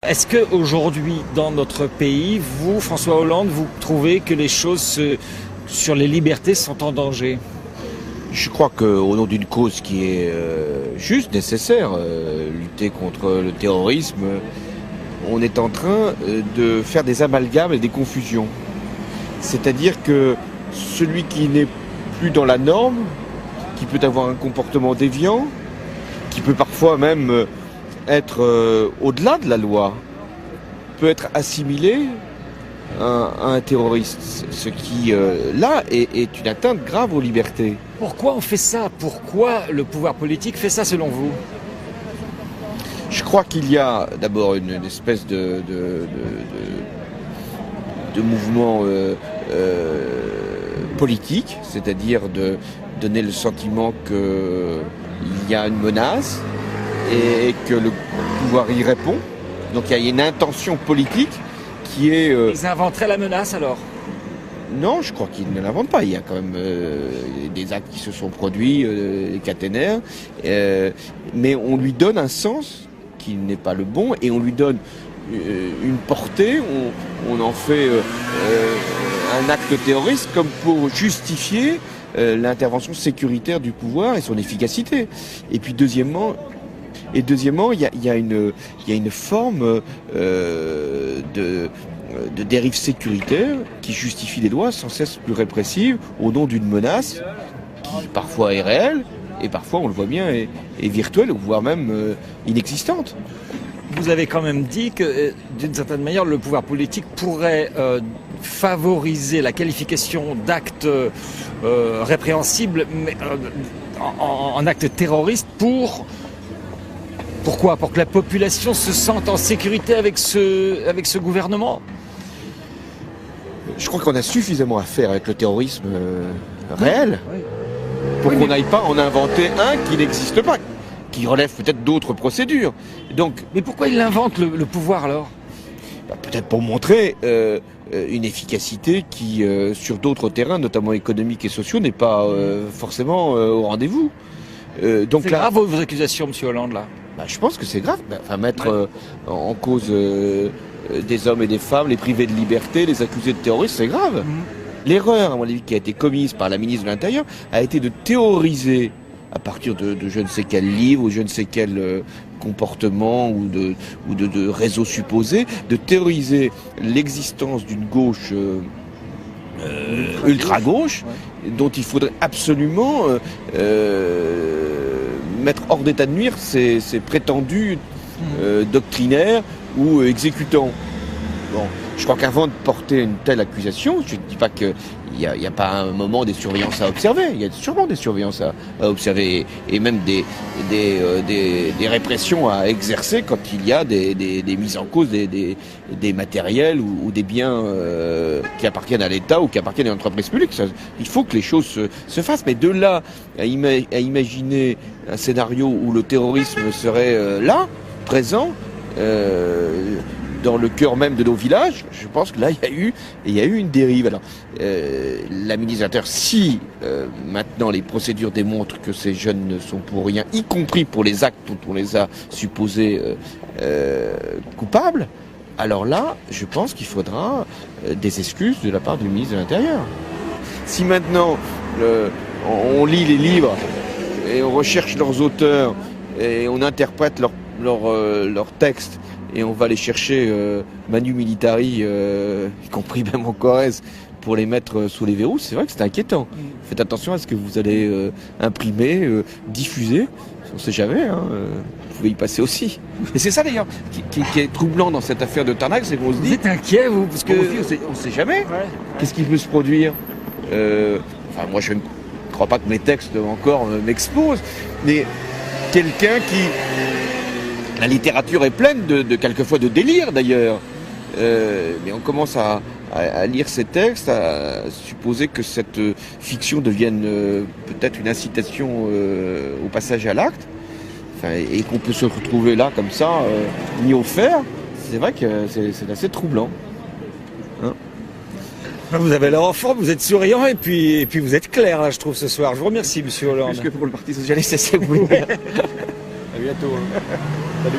Est-ce qu'aujourd'hui, dans notre pays, vous, François Hollande, vous trouvez que les choses sur les libertés sont en danger? Je crois qu'au nom d'une cause qui est juste, nécessaire, lutter contre le terrorisme, on est en train de faire des amalgames et des confusions. C'est-à-dire que celui qui n'est plus dans la norme, qui peut avoir un comportement déviant, qui peut parfois même être au-delà de la loi, peut être assimilé à un terroriste. Ce qui, là, est une atteinte grave aux libertés. Pourquoi on fait ça? Pourquoi le pouvoir politique fait ça selon vous? Je crois qu'il y a d'abord une espèce de mouvement politique, c'est-à-dire de donner le sentiment qu'il y a une menace et que le pouvoir y répond. Donc il y a une intention politique qui est... Ils inventeraient la menace alors? Non, je crois qu'ils ne l'inventent pas. Il y a quand même des actes qui se sont produits, des caténaires, mais on lui donne un sens qui n'est pas le bon et on lui donne une portée, on en fait un acte terroriste comme pour justifier l'intervention sécuritaire du pouvoir et son efficacité. Et puis deuxièmement, il y a une forme de dérive sécuritaire qui justifie des lois sans cesse plus répressives au nom d'une menace qui parfois est réelle et parfois, on le voit bien, est virtuelle, voire même inexistante. Vous avez quand même dit que, d'une certaine manière, le pouvoir politique pourrait favoriser la qualification d'actes répréhensibles mais, en actes terroristes pourquoi? Pour que la population se sente en sécurité avec ce gouvernement? Je crois qu'on a suffisamment à faire avec le terrorisme réel pour qu'on n'aille pas en inventer un qui n'existe pas, qui relève peut-être d'autres procédures. Donc, mais pourquoi il invente le pouvoir alors? Peut-être pour montrer une efficacité qui, sur d'autres terrains, notamment économiques et sociaux, n'est pas forcément au rendez-vous. Donc c'est grave vos accusations, M. Hollande, là? Je pense que c'est grave. Mettre en cause des hommes et des femmes, les priver de liberté, les accuser de terrorisme, c'est grave. L'erreur, à mon avis, qui a été commise par la ministre de l'Intérieur, a été de théoriser, à partir de je ne sais quel livre ou je ne sais quel comportement ou de réseau supposé, de théoriser l'existence d'une gauche ultra-gauche, dont il faudrait absolument mettre hors d'état de nuire ces prétendus doctrinaires ou exécutants. Bon, je crois qu'avant de porter une telle accusation, je ne dis pas qu'il n'y a pas un moment des surveillances à observer. Il y a sûrement des surveillances à observer et même des répressions à exercer quand il y a des mises en cause des matériels ou des biens qui appartiennent à l'État ou qui appartiennent à une entreprise publique. Il faut que les choses se fassent. Mais de là à imaginer un scénario où le terrorisme serait là, présent, dans le cœur même de nos villages, je pense que là, il y a eu une dérive. Alors, la ministre de l'Intérieur, si maintenant les procédures démontrent que ces jeunes ne sont pour rien, y compris pour les actes dont on les a supposés coupables, alors là, je pense qu'il faudra des excuses de la part du ministre de l'Intérieur. Si maintenant, on lit les livres et on recherche leurs auteurs et on interprète leurs textes, et on va les chercher manu militari, y compris même en Corrèze, pour les mettre sous les verrous, c'est vrai que c'est inquiétant. Faites attention à ce que vous allez imprimer, diffuser, on ne sait jamais, vous pouvez y passer aussi. Et c'est ça d'ailleurs qui est troublant dans cette affaire de Tarnac, c'est qu'on se dit... Vous êtes inquiet, vous? Parce que on ne sait jamais. Qu'est-ce qui peut se produire? Moi je ne crois pas que mes textes encore m'exposent, mais quelqu'un qui... La littérature est pleine quelquefois de délire d'ailleurs, mais on commence à lire ces textes, à supposer que cette fiction devienne peut-être une incitation au passage à l'acte, et qu'on peut se retrouver là comme ça, mis au fer. C'est vrai que c'est assez troublant. Vous avez l'air en forme, vous êtes souriant et puis vous êtes clair là, je trouve, ce soir. Je vous remercie, M. Hollande. Plus que pour le Parti Socialiste, c'est ça que vous voulez dire. À bientôt. Salut.